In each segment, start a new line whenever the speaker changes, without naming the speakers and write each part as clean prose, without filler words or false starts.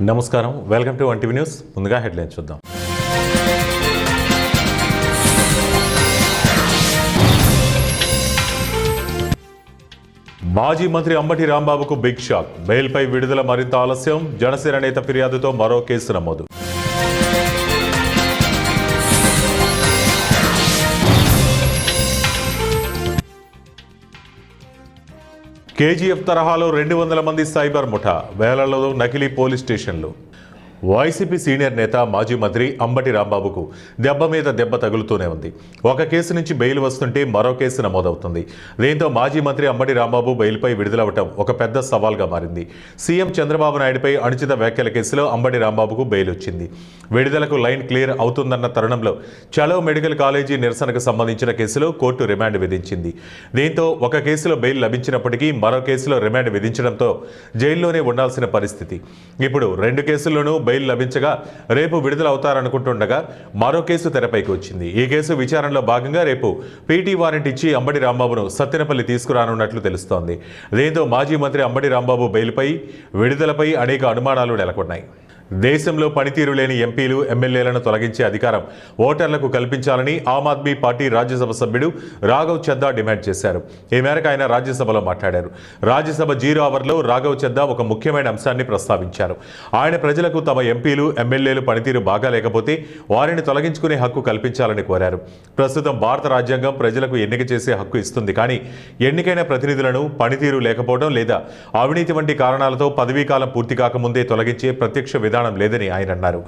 నమస్కారం, welcome to one TV news. ముందుగా headlines చూద్దాం. మాజీ మంత్రి అంబటి రాంబాబుకు బిగ్ షాక్. బెయిల్పై విడుదల మరింత ఆలస్యం. జనసేన నేత ఫిర్యాదుతో మరో కేసు నమోదు. కేజీఎఫ్ తరహాలో 200 మంది సైబర్ ముఠా, వేలలో నకిలీ పోలీస్ స్టేషన్లు. వైసీపీ సీనియర్ నేత మాజీ మంత్రి అంబటి రాంబాబుకు దెబ్బ మీద దెబ్బ తగులుతూనే ఉంది. ఒక కేసు నుంచి బెయిల్ వస్తుంటే మరో కేసు నమోదవుతుంది. దీంతో మాజీ మంత్రి అంబటి రాంబాబు బెయిల్పై విడుదలవటం ఒక పెద్ద సవాల్గా మారింది. సీఎం చంద్రబాబు నాయుడుపై అనుచిత వ్యాఖ్యల కేసులో అంబటి రాంబాబుకు బెయిల్ వచ్చింది. విడుదలకు లైన్ క్లియర్ అవుతుందన్న తరుణంలో చలో మెడికల్ కాలేజీ నిరసనకు సంబంధించిన కేసులో కోర్టు రిమాండ్ విధించింది. దీంతో ఒక కేసులో బెయిల్ లభించినప్పటికీ మరో కేసులో రిమాండ్ విధించడంతో జైల్లోనే ఉండాల్సిన పరిస్థితి. ఇప్పుడు 2 కేసుల్లోనూ బెయిల్ లభించగా రేపు విడుదల అవుతారనుకుంటుండగా మరో కేసు తెరపైకి వచ్చింది. ఈ కేసు విచారణలో భాగంగా రేపు పీటీ వారెంట్ ఇచ్చి అంబటి రాంబాబును సత్తెనపల్లి తీసుకురానున్నట్లు తెలుస్తోంది. దీంతో మాజీ మంత్రి అంబటి రాంబాబు బెయిల్పై విడుదలపై అనేక అనుమానాలు నెలకొన్నాయి. దేశంలో పనితీరు లేని ఎంపీలు, ఎమ్మెల్యేలను తొలగించే అధికారం ఓటర్లకు కల్పించాలని ఆమ్ ఆద్మీ పార్టీ రాజ్యసభ సభ్యుడు రాఘవ్ చద్దా డిమాండ్ చేశారు. ఈ మేరకు ఆయన రాజ్యసభలో మాట్లాడారు. రాజ్యసభ 0 అవర్లో రాఘవ్ చద్దా ఒక ముఖ్యమైన అంశాన్ని ప్రస్తావించారు. ఆయన ప్రజలకు తమ ఎంపీలు, ఎమ్మెల్యేలు పనితీరు బాగా లేకపోతే వారిని తొలగించుకునే హక్కు కల్పించాలని కోరారు. ప్రస్తుతం భారత రాజ్యాంగం ప్రజలకు ఎన్నిక చేసే హక్కు ఇస్తుంది. కానీ ఎన్నికైన ప్రతినిధులను పనితీరు లేకపోవడం లేదా అవినీతి వంటి కారణాలతో పదవీకాలం పూర్తి కాకముందే తొలగించే ప్రత్యక్ష విధానం లేదని ఆయన అన్నారు.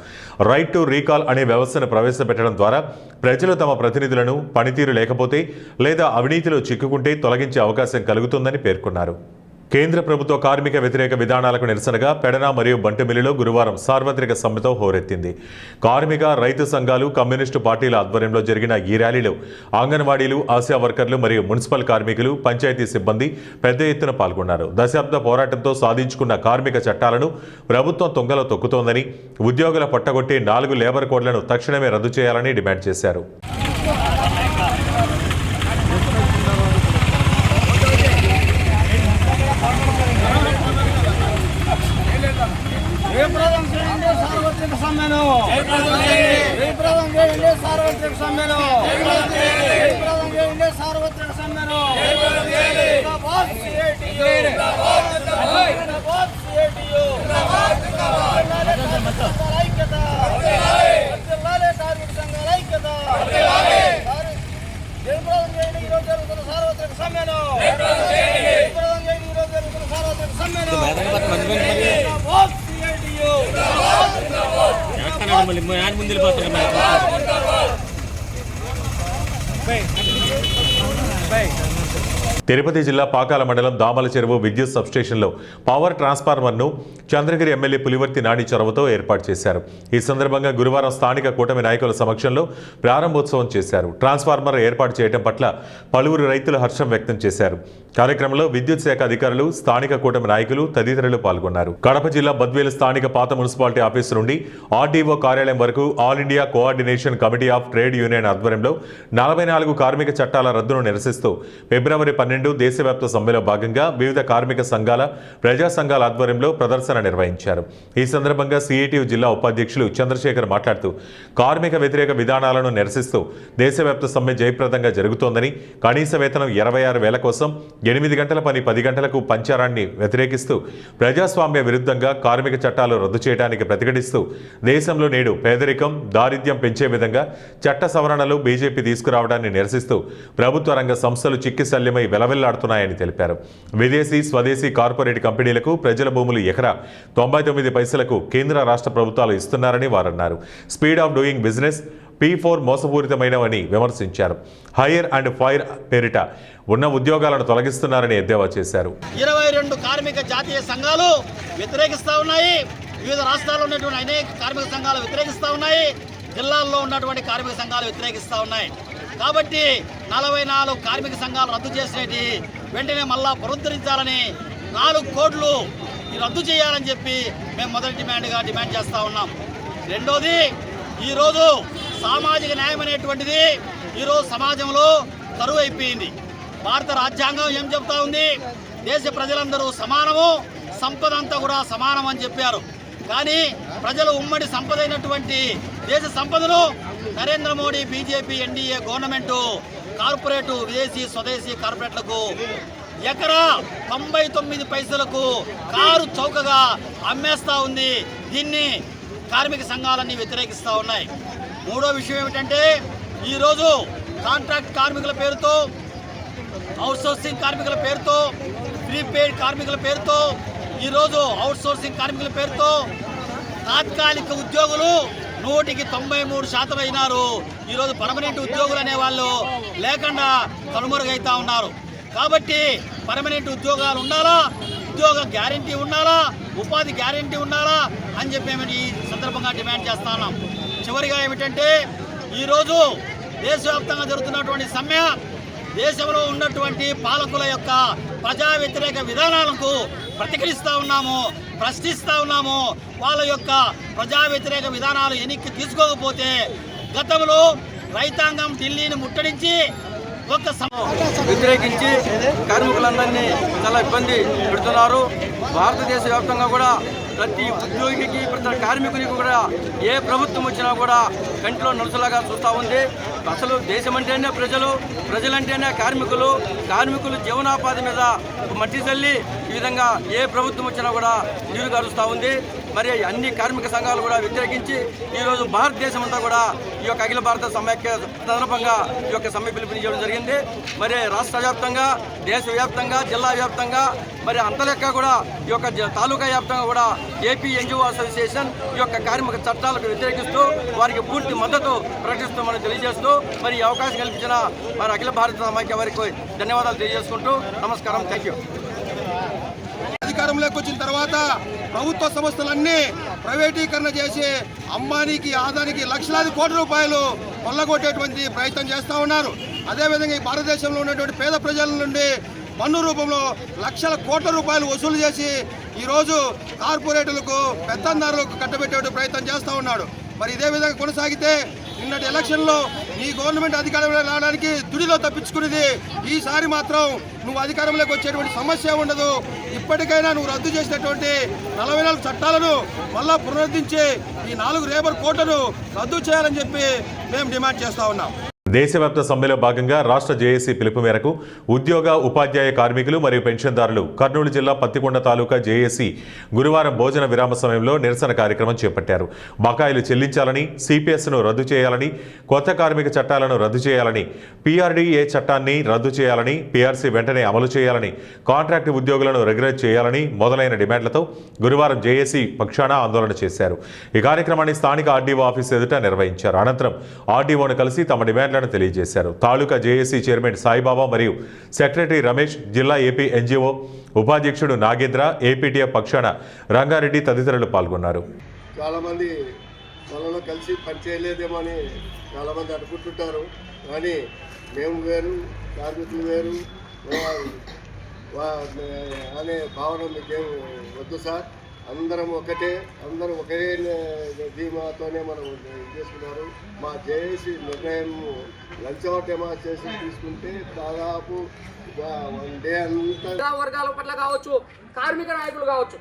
రైట్ టు రీకాల్ అనే వ్యవస్థను ప్రవేశపెట్టడం ద్వారా ప్రజలు తమ ప్రతినిధులను పనితీరు లేకపోతే లేదా అవినీతిలో చిక్కుకుంటే తొలగించే అవకాశం కలుగుతుందని పేర్కొన్నారు. కేంద్ర ప్రభుత్వ కార్మిక వ్యతిరేక విధానాలకు నిరసనగా పెడన మరియు బంటుమిల్లిలో గురువారం సార్వత్రిక సమ్మెతో హోరెత్తింది. కార్మిక, రైతు సంఘాలు, కమ్యూనిస్టు పార్టీల ఆధ్వర్యంలో జరిగిన ఈ ర్యాలీలో అంగన్వాడీలు, ఆశా వర్కర్లు మరియు మున్సిపల్ కార్మికులు, పంచాయతీ సిబ్బంది పెద్ద ఎత్తున పాల్గొన్నారు. దశాబ్ద పోరాటంతో సాధించుకున్న కార్మిక చట్టాలను ప్రభుత్వం తుంగలో తొక్కుతోందని, ఉద్యోగుల పట్టగొట్టే 4 లేబర్ కోడ్లను తక్షణమే రద్దు చేయాలని డిమాండ్ చేశారు. తిరుపతి జిల్లా పాకాల మండలం దామల చెరువు విద్యుత్ సబ్స్టేషన్లో పవర్ ట్రాన్స్ఫార్మర్ను చంద్రగిరి ఎమ్మెల్యే పులివర్తి నాని చొరవతో ఏర్పాటు చేశారు. ఈ సందర్భంగా గురువారం స్థానిక కూటమి నాయకుల సమక్షంలో ప్రారంభోత్సవం చేశారు. ట్రాన్స్ఫార్మర్ ఏర్పాటు చేయడం పట్ల పలువురు రైతులు హర్షం వ్యక్తం చేశారు. కార్యక్రమంలో విద్యుత్ శాఖ అధికారులు, స్థానిక కూటమి నాయకులు తదితరులు పాల్గొన్నారు. కడప జిల్లా బద్వేలు స్థానిక పాత మున్సిపాలిటీ ఆఫీసు నుండి ఆర్డీఓ కార్యాలయం వరకు all India coordination committee of trade union ఆధ్వర్యంలో 44 కార్మిక చట్టాల రద్దును నిరసిస్తూ ఫిబ్రవరి 12 దేశవ్యాప్త సమ్మెలో భాగంగా వివిధ కార్మిక సంఘాల, ప్రజా సంఘాల ఆధ్వర్యంలో ప్రదర్శన నిర్వహించారు. ఈ సందర్భంగా సిఐటియు జిల్లా ఉపాధ్యక్షులు చంద్రశేఖర్ మాట్లాడుతూ కార్మిక వ్యతిరేక విధానాలను నిరసిస్తూ దేశవ్యాప్త సమ్మె జయప్రదంగా జరుగుతోందని, కనీస వేతనం 26,000 కోసం 8 గంటల పని 10 గంటలకు పంచారాన్ని వ్యతిరేకిస్తూ ప్రజాస్వామ్య విరుద్ధంగా కార్మిక చట్టాలు రద్దు చేయడానికి ప్రతిఘటిస్తూ దేశంలో నేడు పేదరికం, దారిద్ర్యం పెంచే విధంగా చట్ట సవరణలు బీజేపీ తీసుకురావడాన్ని నిరసిస్తూ ప్రభుత్వ రంగ సంస్థలు చిక్కిశల్యమై వెలవెల్లాడుతున్నాయని తెలిపారు. విదేశీ, స్వదేశీ కార్పొరేట్ కంపెనీలకు ప్రజల భూములు ఎకరా 99 పైసలకు కేంద్ర రాష్ట్ర ప్రభుత్వాలు ఇస్తున్నారని వారన్నారు. Speed of doing business P4 మోసపూరితమైనవని విమర్శించారు. హైర్ అండ్ ఫైర్ పేరిట ఉన్న ఉద్యోగాలను తొలగిస్తున్నారని ఎద్దేవా చేశారు.
22 కార్మిక జాతీయ సంఘాలు వ్యతిరేకిస్తూ ఉన్నాయి. వివిధ రాష్ట్రాల్లో ఉన్నటువంటి అనేక కార్మిక సంఘాలు వ్యతిరేకిస్తూ ఉన్నాయి. జిల్లాల్లో ఉన్నటువంటి కార్మిక సంఘాలు వ్యతిరేకిస్తూ ఉన్నాయి. కాబట్టి 44 కార్మిక సంఘాలు రద్దు చేసేటి వెంటనే మళ్ళా పునరుద్ధరించాలని 4 కోట్లు రద్దు చేయాలని చెప్పి మేము మొదటి డిమాండ్ చేస్తూ ఉన్నాం. రెండోది, ఈరోజు సామాజిక న్యాయం అనేటువంటిది ఈరోజు సమాజంలో కరువు అయిపోయింది. భారత రాజ్యాంగం ఏం చెప్తా ఉంది? దేశ ప్రజలందరూ సమానము, సంపద అంతా కూడా సమానం అని చెప్పారు. కానీ ప్రజలు ఉమ్మడి సంపద అయినటువంటి దేశ సంపదను Narendra Modi BJP NDA government corporate విదేశీ స్వదేశీ కార్పొరేట్లకు ఎకరా 99 పైసలకు కారు చౌకగా అమ్మేస్తూ ఉంది. దీన్ని కార్మిక సంఘాలన్నీ వ్యతిరేకిస్తూ ఉన్నాయి. మూడో విషయం ఏమిటంటే ఈరోజు కాంట్రాక్ట్ కార్మికుల పేరుతో, అవుట్సోర్సింగ్ కార్మికుల పేరుతో, ప్రీపెయిడ్ కార్మికుల పేరుతో, ఈరోజు అవుట్సోర్సింగ్ కార్మికుల పేరుతో తాత్కాలిక ఉద్యోగులు 193% అయినారు. ఈరోజు పర్మనెంట్ ఉద్యోగులు అనేవాళ్ళు లేకుండా కనుమరుగైతా ఉన్నారు. కాబట్టి పర్మనెంట్ ఉద్యోగాలు ఉండాలా, ఉద్యోగ గ్యారంటీ ఉండాలా, ఉపాధి గ్యారంటీ ఉండాలా అని చెప్పి మేము ఈ సందర్భంగా డిమాండ్ చేస్తా ఉన్నాం. చివరిగా ఏమిటంటే ఈరోజు దేశవ్యాప్తంగా జరుగుతున్నటువంటి సమ్మె దేశంలో ఉన్నటువంటి పాలకుల యొక్క ప్రజా వ్యతిరేక విధానాలకు ప్రతిఘటిస్తూ ఉన్నాము, ప్రశ్నిస్తూ ఉన్నాము. వాళ్ళ యొక్క ప్రజా వ్యతిరేక విధానాలు వెనక్కి తీసుకోకపోతే గతంలో రైతాంగం ఢిల్లీని ముట్టడించి
వ్యతిరేకించి కార్మికులందరినీ చాలా ఇబ్బంది పెడుతున్నారు. భారతదేశ వ్యాప్తంగా కూడా ప్రతి ఉద్యోగికి, ప్రతి కార్మికునికి కూడా ఏ ప్రభుత్వం వచ్చినా కూడా కంటిలో నలుసులాగా చూస్తూ ఉంది. అసలు దేశం అంటేనే ప్రజలంటేనే కార్మికులు జీవనోపాధి మీద మట్టి చల్లి ఈ విధంగా ఏ ప్రభుత్వం వచ్చినా కూడా నీరు గారుస్తూ ఉంది. మరి అన్ని కార్మిక సంఘాలు కూడా వ్యతిరేకించి ఈరోజు భారతదేశం అంతా కూడా ఈ యొక్క అఖిల భారత సమైక్య సందర్భంగా ఈ యొక్క సమ్మె పిలుపునివ్వడం జరిగింది. మరి రాష్ట్ర వ్యాప్తంగా, దేశవ్యాప్తంగా, జిల్లా వ్యాప్తంగా, మరి అంతలెక్క కూడా ఈ యొక్క తాలూకా వ్యాప్తంగా కూడా ఏపీ ఎన్జిఓ అసోసియేషన్ ఈ యొక్క కార్మిక చట్టాలకు వ్యతిరేకిస్తూ వారికి పూర్తి మద్దతు ప్రకటిస్తూ మనం తెలియజేస్తూ మరి ఈ అవకాశం కల్పించిన మరి అఖిల భారత సమైక్య వారికి ధన్యవాదాలు తెలియజేసుకుంటూ నమస్కారం. Thank you.
అధికారంలోకి వచ్చిన తర్వాత ప్రభుత్వ సంస్థలన్నీ ప్రైవేటీకరణ చేసి అంబానీకి, ఆదానికి లక్షలాది కోట్ల రూపాయలు కొల్లగొట్టేటువంటి ప్రయత్నం చేస్తూ ఉన్నారు. అదేవిధంగా ఈ భారతదేశంలో ఉన్నటువంటి పేద ప్రజల నుండి పన్ను రూపంలో లక్షల కోట్ల రూపాయలు వసూలు చేసి ఈరోజు కార్పొరేట్లకు, పెత్తందారులకు కట్టబెట్టే ప్రయత్నం చేస్తూ ఉన్నాడు. మరి ఇదే విధంగా కొనసాగితే నిన్నటి ఎలక్షన్లో ఈ గవర్నమెంట్ అధికారంలో రావడానికి తుడిలో తప్పించుకునేది. ఈసారి మాత్రం నువ్వు అధికారంలోకి వచ్చేటువంటి సమస్య ఉండదు. ఇప్పటికైనా నువ్వు రద్దు చేసినటువంటి 44 చట్టాలను మళ్ళా పునరుద్ధరించి ఈ 4 లేబర్ కోడ్లను రద్దు చేయాలని చెప్పి మేము డిమాండ్ చేస్తూ ఉన్నాం.
దేశవ్యాప్త సమ్మెలో భాగంగా రాష్ట్ర జేఏసీ పిలుపు మేరకు ఉద్యోగ, ఉపాధ్యాయ కార్మికులు మరియు పెన్షన్దారులు కర్నూలు జిల్లా పత్తికొండ తాలూకా జేఏసీ గురువారం భోజన విరామ సమయంలో నిరసన కార్యక్రమం చేపట్టారు. బకాయిలు చెల్లించాలని, సిపిఎస్ను రద్దు చేయాలని, కొత్త కార్మిక చట్టాలను రద్దు చేయాలని, పీఆర్డీఏ చట్టాన్ని రద్దు చేయాలని, పీఆర్సీ వెంటనే అమలు చేయాలని, కాంట్రాక్టు ఉద్యోగులను రెగ్యులేట్ చేయాలని మొదలైన డిమాండ్లతో గురువారం జేఏసీ పక్షాన ఆందోళన చేశారు. ఈ కార్యక్రమాన్ని స్థానిక ఆర్డీఓ ఆఫీస్ ఎదుట నిర్వహించారు. అనంతరం ఆర్డీఓను కలిసి తమ డిమాండ్లను తెలియజేశారు. తాలూకా జేఏసీ చైర్మన్ సాయిబాబా మరియు సెక్రటరీ రమేష్, జిల్లా ఏపీ ఎన్జిఓ ఉపాధ్యక్షుడు నాగేంద్ర, ఏపీటీఎఫ్ పక్షాన రంగారెడ్డి తదితరులు పాల్గొన్నారు.
చాలామంది వాళ్ళలో కలిసి పనిచేయలేదేమో అని చాలామంది అనుకుంటుంటారు. కానీ మేము వేరు, కార్మికులు వేరు అనే భావన మీకేం వద్దు సార్. అందరం ఒకటే, అందరం ఒకే ధీమాతోనే మనం చేసుకున్నారు. మా జేఏసీ నిర్ణయం లంచవటమా చేసి తీసుకుంటే దాదాపు 1 డే అంతా
వర్గాల పట్ల కావచ్చు, కార్మిక నాయకులు కావచ్చు,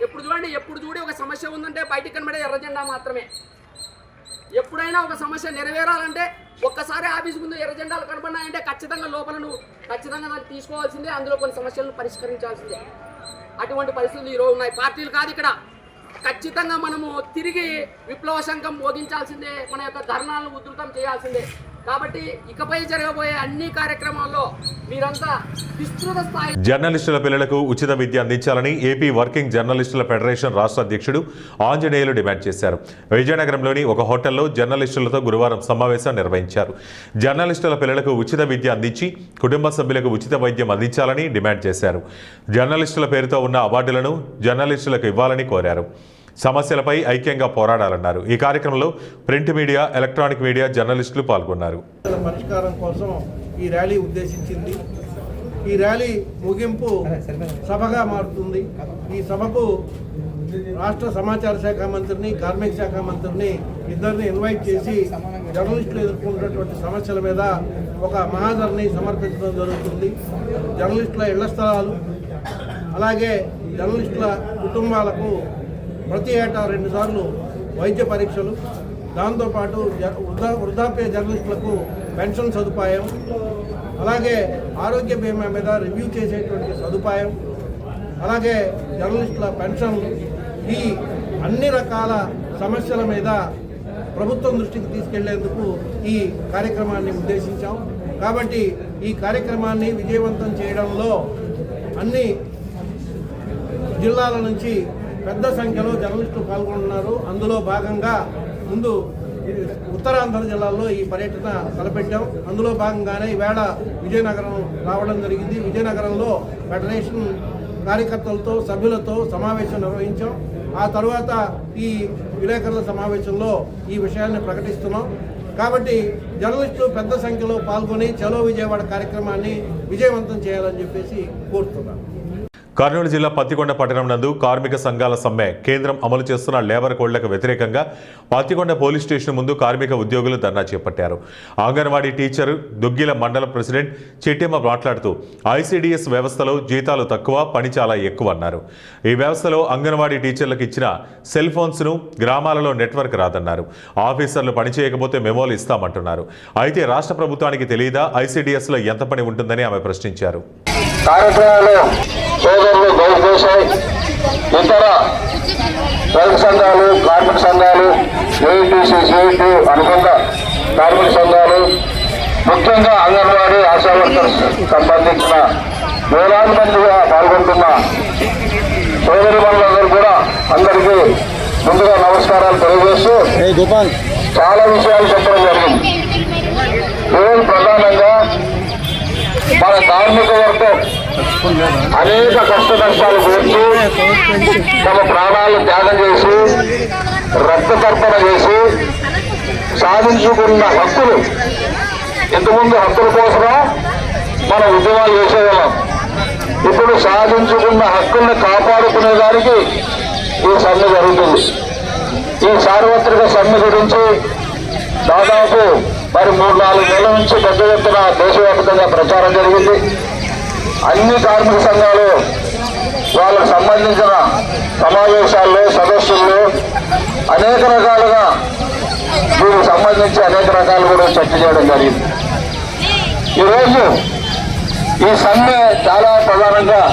ఎప్పుడు చూడి ఒక సమస్య ఉందంటే బయటికి కనబడే ఎర్రజెండా మాత్రమే. ఎప్పుడైనా ఒక సమస్య నెరవేరాలంటే ఒక్కసారి ఆఫీస్ ముందు ఎర్రజెండాలు కనబడినాయంటే ఖచ్చితంగా లోపల నువ్వు ఖచ్చితంగా తీసుకోవాల్సిందే, అందులో కొన్ని సమస్యలను పరిష్కరించాల్సిందే. అటువంటి పరిస్థితులు ఈరోజు ఉన్నాయి. పార్టీలు కాదు ఇక్కడ. ఖచ్చితంగా మనము తిరిగి విప్లవ శంఖం మోగించాల్సిందే, మన యొక్క ధర్నాలను ఉధృతం చేయాల్సిందే. కాబట్టి ఇకపై జరగబోయే అన్ని కార్యక్రమాల్లో మీరంతా విస్తృత స్థాయి.
జర్నలిస్టుల పిల్లలకు ఉచిత విద్య అందించాలని ఏపీ వర్కింగ్ జర్నలిస్టుల ఫెడరేషన్ రాష్ట్ర అధ్యక్షుడు ఆంజనేయులు డిమాండ్ చేశారు. విజయనగరంలోని ఒక హోటల్లో జర్నలిస్టులతో గురువారం సమావేశం నిర్వహించారు. జర్నలిస్టుల పిల్లలకు ఉచిత విద్య అందించి కుటుంబ సభ్యులకు ఉచిత వైద్యం అందించాలని డిమాండ్ చేశారు. జర్నలిస్టుల పేరుతో ఉన్న అవార్డులను జర్నలిస్టులకు ఇవ్వాలని కోరారు. సమస్యలపై ఐక్యంగా పోరాడాలన్నారు. ఈ కార్యక్రమంలో ప్రింట్ మీడియా, ఎలక్ట్రానిక్ మీడియా జర్నలిస్టులు పాల్గొన్నారు.
పరిష్కారం కోసం ఈ ర్యాలీ ఉద్దేశించింది. ఈ ర్యాలీ ముగింపు సభగా మారుతుంది. ఈ సభకు రాష్ట్ర సమాచార శాఖ మంత్రిని, కార్మిక శాఖ మంత్రిని ఇద్దరిని ఇన్వైట్ చేసి జర్నలిస్టులు ఎదుర్కొంటున్నటువంటి సమస్యల మీద ఒక మహాధర్ని సమర్పించడం జరుగుతుంది. జర్నలిస్టుల ఇళ్ల స్థలాలు, అలాగే జర్నలిస్టుల కుటుంబాలకు ప్రతి ఏటా 2 సార్లు వైద్య పరీక్షలు, దాంతోపాటు వృద్ధాప్య జర్నలిస్టులకు పెన్షన్ సదుపాయం, అలాగే ఆరోగ్య బీమా మీద రివ్యూ చేసేటువంటి సదుపాయం, అలాగే జర్నలిస్టుల పెన్షన్లు, ఈ అన్ని రకాల సమస్యల మీద ప్రభుత్వం దృష్టికి తీసుకెళ్లేందుకు ఈ కార్యక్రమాన్ని ఉద్దేశించాం. కాబట్టి ఈ కార్యక్రమాన్ని విజయవంతం చేయడంలో అన్ని జిల్లాల నుంచి పెద్ద సంఖ్యలో జర్నలిస్టులు పాల్గొంటున్నారు. అందులో భాగంగా ముందు ఉత్తరాంధ్ర జిల్లాల్లో ఈ పర్యటన తలపెట్టాం. అందులో భాగంగానే ఈవేళ విజయనగరం రావడం జరిగింది. విజయనగరంలో ఫెడరేషన్ కార్యకర్తలతో, సభ్యులతో సమావేశం నిర్వహించాం. ఆ తర్వాత ఈ విలేకరుల సమావేశంలో ఈ విషయాన్ని ప్రకటిస్తున్నాం. కాబట్టి జర్నలిస్టులు పెద్ద సంఖ్యలో పాల్గొని చలో విజయవాడ కార్యక్రమాన్ని విజయవంతం చేయాలని చెప్పేసి కోరుతున్నాను.
కర్నూలు జిల్లా పత్తికొండ పట్టణం నందు కార్మిక సంఘాల సమ్మె కేంద్రం అమలు చేస్తున్న లేబర్ కోడ్లకు వ్యతిరేకంగా పత్తికొండ పోలీస్ స్టేషన్ ముందు కార్మిక ఉద్యోగులు ధర్నా చేపట్టారు. అంగన్వాడీ టీచర్ దుగ్గిల మండల ప్రెసిడెంట్ చెట్టెమ్మ మాట్లాడుతూ ఐసీడీఎస్ వ్యవస్థలో జీతాలు తక్కువ, పని చాలా ఎక్కువ అన్నారు. ఈ వ్యవస్థలో అంగన్వాడీ టీచర్లకు ఇచ్చిన సెల్ ఫోన్స్ను గ్రామాలలో నెట్వర్క్ రాదన్నారు. ఆఫీసర్లు పనిచేయకపోతే మెమోలు ఇస్తామంటున్నారు. అయితే రాష్ట్ర ప్రభుత్వానికి తెలియదా ఐసీడీఎస్లో ఎంత పని ఉంటుందని ఆమె ప్రశ్నించారు.
కార్యక్రమాలు సోదరులు గౌరవశాయి ఇతర రైతు సంఘాలు, కార్మిక సంఘాలు, ఏఐటీసీ, సిఐటి అనుబంధ కార్మిక సంఘాలు, ముఖ్యంగా అంగన్వాడీ ఆశా వర్కర్స్ సంబంధించిన వేలాది మందిగా పాల్గొంటున్న సోదరి మనులందరూ కూడా అందరికీ ముందుగా నమస్కారాలు తెలియజేస్తూ చాలా విషయాలు చెప్పడం జరిగింది. ఈరోజు ప్రధానంగా మన కార్మిక వర్గం అనేక కష్ట నష్టాలు కోర్చి తమ ప్రాణాలు త్యాగం చేసి రక్త తర్పణ చేసి సాధించుకున్న హక్కులు, ఇంతకుముందు హక్కుల కోసమే మనం ఉద్యమాలు చేసేవాళ్ళం. ఇప్పుడు సాధించుకున్న హక్కుల్ని కాపాడుకునే దానికి ఈ సమ్మె జరుగుతుంది. ఈ సార్వత్రిక సమ్మె గురించి దాదాపు 3-4 నెలల నుంచి పెద్ద ఎత్తున దేశవ్యాప్తంగా ప్రచారం జరిగింది. అన్ని కార్మిక సంఘాలు వాళ్ళకు సంబంధించిన సమావేశాల్లో, సదస్సుల్లో అనేక రకాలుగా దీనికి సంబంధించి అనేక రకాలు కూడా చర్చ చేయడం జరిగింది. ఈరోజు ఈ సమ్మె చాలా ప్రధానంగా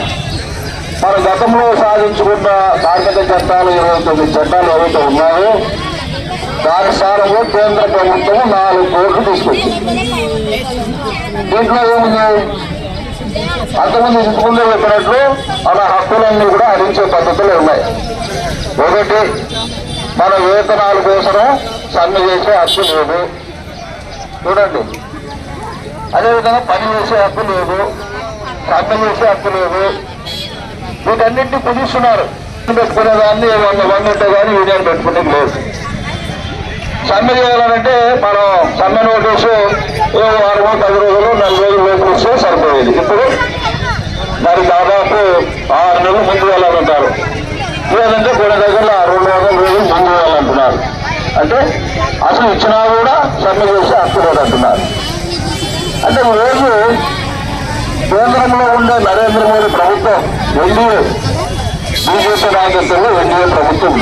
మన గతంలో సాధించుకున్న కార్మిక చట్టాలు 29 చట్టాలు ఏవైతే ఉన్నాయో దాని స్థానంలో కేంద్ర ప్రభుత్వం 4 కోట్లు తీసుకొచ్చింది. దీంట్లో ఏముంది, అంతకుముందు ఇంతకుముందే చెప్పినట్లు మన హక్కులన్నీ కూడా హరించే పద్ధతులు ఉన్నాయి. ఒకటి, మన వేతనాల కోసం సమ్మె చేసే హక్కు లేదు. చూడండి, అదేవిధంగా పని చేసే హక్కు లేదు, సమ్మె చేసే హక్కు లేదు. వీటన్నింటినీ కుదిస్తున్నారు. పెట్టుకునేదాన్ని వండుంటే కానీ యూనియన్ పెట్టుకునేది లేదు. సమ్మె చేయాలంటే మనం సమ్మె నోటీసు 6 10 రోజులు 4 రోజులు లోపు ఇస్తే సరిపోయేది. ఇప్పుడు మరి దాదాపు 6 నెలలు ముందు వెళ్ళాలంటారు. లేదంటే కొన్ని దగ్గర 200 రోజులు ముందు వెళ్ళాలంటున్నారు. అంటే అసలు ఇచ్చినా కూడా సమ్మె చేసి హక్కు లేదంటున్నారు. అంటే ఈరోజు కేంద్రంలో ఉండే నరేంద్ర మోడీ ప్రభుత్వం, ఎన్డీఏ, బీజేపీ నాయకత్వంలో ఎన్డీఏ ప్రభుత్వం,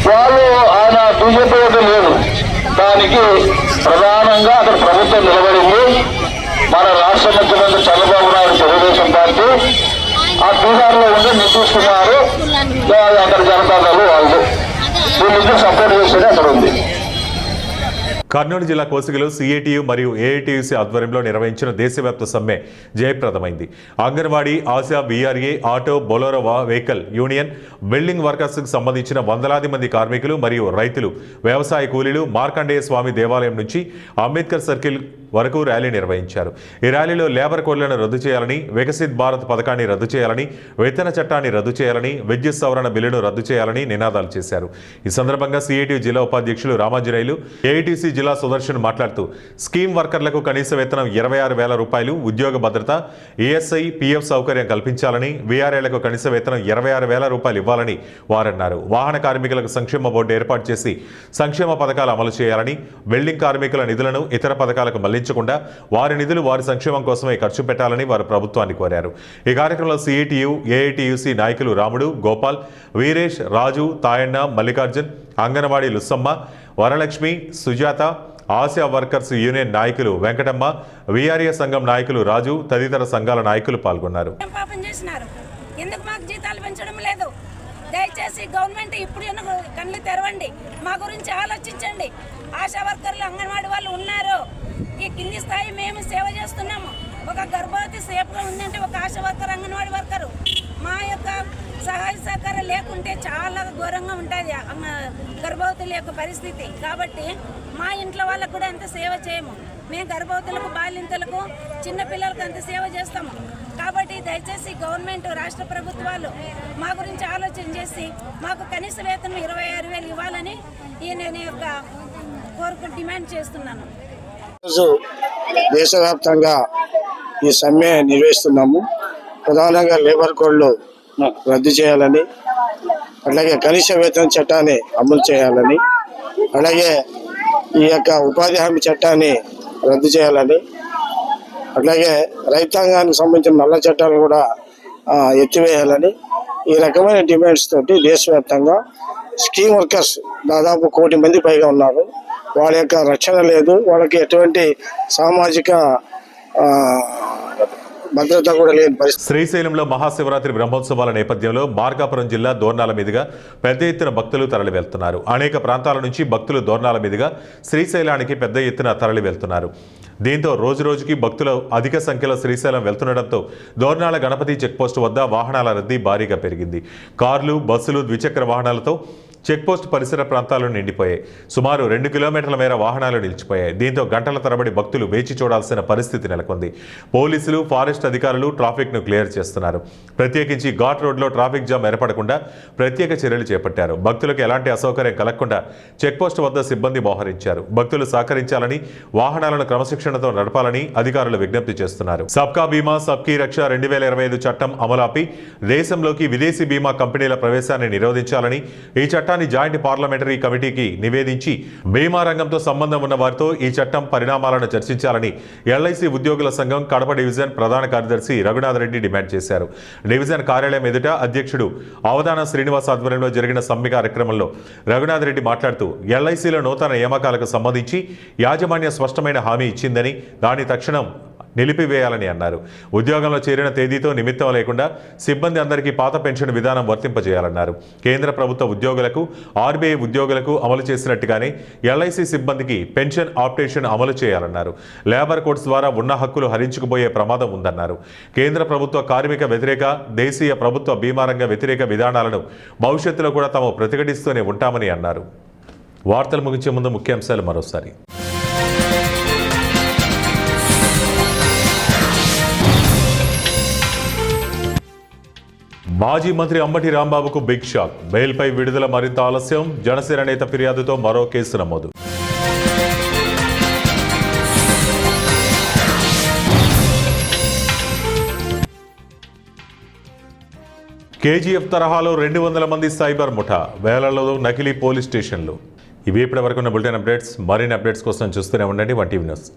వాళ్ళు ఆయన బీజేపీ ఓటు లేదు. దానికి ప్రధానంగా అక్కడ ప్రభుత్వం నిలబడింది. మన రాష్ట్ర ముఖ్యమంత్రి చంద్రబాబు నాయుడు తెలుగుదేశం పార్టీ, ఆ బీహార్లో ఉండి నితీష్కుమారు అక్కడ జనతాదళ్ వాళ్ళు వీళ్ళిద్దరు సపోర్ట్ చేసేది అక్కడ ఉంది.
కర్నూలు జిల్లా కోసిగిలో సిఐటియు మరియు ఏఐటియుసి ఆధ్వర్యంలో నిర్వహించిన దేశవ్యాప్త సమ్మె జయప్రదమైంది. Anganwadi, ASHA, VRA, auto, Bolero vehicle union, building వర్కర్స్కు సంబంధించిన వందలాది మంది కార్మికులు మరియు రైతులు, వ్యవసాయ కూలీలు మార్కండేయ స్వామి దేవాలయం నుంచి అంబేద్కర్ సర్కిల్ వరకు ర్యాలీ నిర్వహించారు. ఈ ర్యాలీలో లేబర్ కోడ్లను రద్దు చేయాలని, వికసిత్ భారత్ పథకాన్ని రద్దు చేయాలని, వేతన చట్టాన్ని రద్దు చేయాలని, విద్యుత్ సవరణ బిల్లును రద్దు చేయాలని నినాదాలు చేశారు. ఈ సందర్భంగా సిఐటియు జిల్లా ఉపాధ్యక్షులు రామాంజనేయులు, ఏఐటిసి జిల్లా సుదర్శన్ మాట్లాడుతూ స్కీమ్ వర్కర్లకు కనీస వేతనం 26,000 రూపాయలు, ఉద్యోగ భద్రత, ఈఎస్ఐ, పిఎఫ్ సౌకర్యం కల్పించాలని, వీఆర్ఏలకు కనీస వేతనం 26,000 రూపాయలు ఇవ్వాలని వారన్నారు. వాహన కార్మికులకు సంక్షేమ బోర్డు ఏర్పాటు చేసి సంక్షేమ పథకాలు అమలు చేయాలని, బిల్డింగ్ కార్మికుల నిధులను ఇతర పథకాలకు మళ్లించాలని తొలగించకుండా వారి నిధులు వారి సంక్షేమం కోసమే ఖర్చు పెట్టాలని వారు ప్రభుత్వాన్ని కోరారు. ఈ కార్యక్రమంలో సిఐటియు, ఏఐటియుసి నాయకులు రాముడు, గోపాల్, వీరేష్, రాజు, తాయన్న, మల్లికార్జున్, అంగన్వాడీ లుస్సమ్మ, వరలక్ష్మి, సుజాత, ఆశా వర్కర్స్ యూనియన్ నాయకులు వెంకటమ్మ, వీఆర్ఏ సంఘం నాయకులు రాజు తదితర సంఘాల నాయకులు పాల్గొన్నారు.
ఎందుకు మాకు జీతాలు పెంచడం లేదు? దయచేసి గవర్నమెంట్ ఇప్పుడు కళ్ళు తెరవండి, మా గురించి ఆలోచించండి. ఆశా వర్కర్లు, అంగన్వాడీ వాళ్ళు ఉన్నారు. ఈ కింది స్థాయి మేము సేవ చేస్తున్నాము. ఒక గర్భవతి సేఫ్గా ఉందంటే ఒక ఆశా వర్కర్, అంగన్వాడీ వర్కరు మా యొక్క సహాయ సహకారం లేకుంటే చాలా ఘోరంగా ఉంటుంది గర్భవతుల యొక్క పరిస్థితి. కాబట్టి మా ఇంట్లో వాళ్ళకు కూడా అంత సేవ చేయము. మేము గర్భవతులకు, బాలింతలకు, చిన్నపిల్లలకు అంత సేవ చేస్తాము. కాబట్టి దయచేసి గవర్నమెంట్, రాష్ట్ర ప్రభుత్వాలు మా గురించి ఆలోచన చేసి మాకు కనీస వేతనం 26,000 ఇవ్వాలని నేను డిమాండ్ చేస్తున్నాను.
ఈరోజు దేశవ్యాప్తంగా ఈ సమ్మె నిర్వహిస్తున్నాము. ప్రధానంగా లేబర్ కోడ్లు రద్దు చేయాలని, అలాగే కనీస వేతన చట్టాన్ని అమలు చేయాలని, అలాగే ఈ యొక్క ఉపాధి హామీ చట్టాన్ని రద్దు చేయాలని, అట్లాగే రైతాంగానికి సంబంధించిన నల్ల చట్టాలను కూడా ఎత్తివేయాలని, ఈ రకమైన డిమాండ్స్ తోటి దేశవ్యాప్తంగా స్కీమ్ వర్కర్స్ దాదాపు 1 కోటి మంది పైగా ఉన్నారు. వాళ్ళ యొక్క రక్షణ లేదు, వాళ్ళకి ఎటువంటి సామాజిక భద్రత కూడా లేని పరిస్థితి.
శ్రీశైలంలో మహాశివరాత్రి బ్రహ్మోత్సవాల నేపథ్యంలో మార్కాపురం జిల్లా దోర్నాల మీదుగా పెద్ద ఎత్తున భక్తులు తరలి వెళ్తున్నారు. అనేక ప్రాంతాల నుంచి భక్తులు దోర్నాల మీదుగా శ్రీశైలానికి పెద్ద ఎత్తున తరలి వెళ్తున్నారు. దీంతో రోజురోజుకి భక్తులు అధిక సంఖ్యలో శ్రీశైలం వెళ్తుండటంతో దోర్నాల గణపతి చెక్పోస్టు వద్ద వాహనాల రద్దీ భారీగా పెరిగింది. కార్లు, బస్సులు, ద్విచక్ర వాహనాలతో చెక్పోస్ట్ పరిసర ప్రాంతాలు నిండిపోయాయి. సుమారు 2 కిలోమీటర్ల మేర వాహనాలు నిలిచిపోయాయి. దీంతో గంటల తరబడి భక్తులు వేచి చూడాల్సిన పరిస్థితి నెలకొంది. పోలీసులు, ఫారెస్ట్ అధికారులు ట్రాఫిక్ను క్లియర్ చేస్తున్నారు. ప్రత్యేకించి ఘాట్ రోడ్లో ట్రాఫిక్ జామ్ ఏర్పడకుండా ప్రత్యేక చర్యలు చేపట్టారు. భక్తులకు ఎలాంటి అసౌకర్యం కలగకుండా చెక్పోస్ట్ వద్ద సిబ్బంది మోహరించారు. భక్తులు సహకరించాలని, వాహనాలను క్రమశిక్షణతో నడపాలని అధికారులు విజ్ఞప్తి చేస్తున్నారు. సబ్కా బీమా సబ్కీ రక్ష 2025 చట్టం అమలాపి దేశంలోకి విదేశీ బీమా కంపెనీల ప్రవేశాన్ని నిరోధించాలని ఈ చట్టాన్ని జాయింట్ పార్లమెంటరీ కమిటీకి నివేదించి బీమా రంగంతో సంబంధం ఉన్న వారితో ఈ చట్టం పరిణామాలను చర్చించాలని ఎల్ఐసి ఉద్యోగుల సంఘం కడప డివిజన్ ప్రధాన కార్యదర్శి రఘునాథ్ రెడ్డి డిమాండ్ చేశారు. డివిజన్ కార్యాలయం ఎదుట అధ్యక్షుడు అవధాన శ్రీనివాస్ ఆధ్వర్యంలో జరిగిన సమ్మె కార్యక్రమంలో రఘునాథ్ రెడ్డి మాట్లాడుతూ ఎల్ఐసిలో నూతన నియామకాలకు సంబంధించి యాజమాన్య స్పష్టమైన హామీ ఇచ్చిందని దాని తక్షణం నిలిపివేయాలని అన్నారు. ఉద్యోగంలో చేరిన తేదీతో నిమిత్తం లేకుండా సిబ్బంది అందరికీ పాత పెన్షన్ విధానం వర్తింపజేయాలన్నారు. కేంద్ర ప్రభుత్వ ఉద్యోగులకు, ఆర్బీఐ ఉద్యోగులకు అమలు చేసినట్టుగానే ఎల్ఐసి సిబ్బందికి పెన్షన్ ఆప్టేషన్ అమలు చేయాలన్నారు. లేబర్ కోడ్స్ ద్వారా ఉన్న హక్కులు హరించుకుపోయే ప్రమాదం ఉందన్నారు. కేంద్ర ప్రభుత్వ కార్మిక వ్యతిరేక, దేశీయ ప్రభుత్వ బీమా రంగ వ్యతిరేక విధానాలను భవిష్యత్తులో కూడా తాము ప్రతిఘటిస్తూనే ఉంటామని అన్నారు. వార్తలు ముగించే ముందు ముఖ్యాంశాలు మరోసారి. మాజీ మంత్రి అంబటి రాంబాబుకు బిగ్ షాక్. బెయిల్పై విడుదల మరింత ఆలస్యం. జనసేన నేత ఫిర్యాదుతో మరో కేసు నమోదు. కేజీఎఫ్ తరహాలో 200 మంది సైబర్ ముఠా, వేలల్లో నకిలీ పోలీస్ స్టేషన్లు. ఇవి ఇప్పటి వరకు ఉన్న బులెటిన్ అప్డేట్స్. మరిన్ని అప్డేట్స్ కోసం చూస్తూనే ఉండండి 1 టీవీ న్యూస్.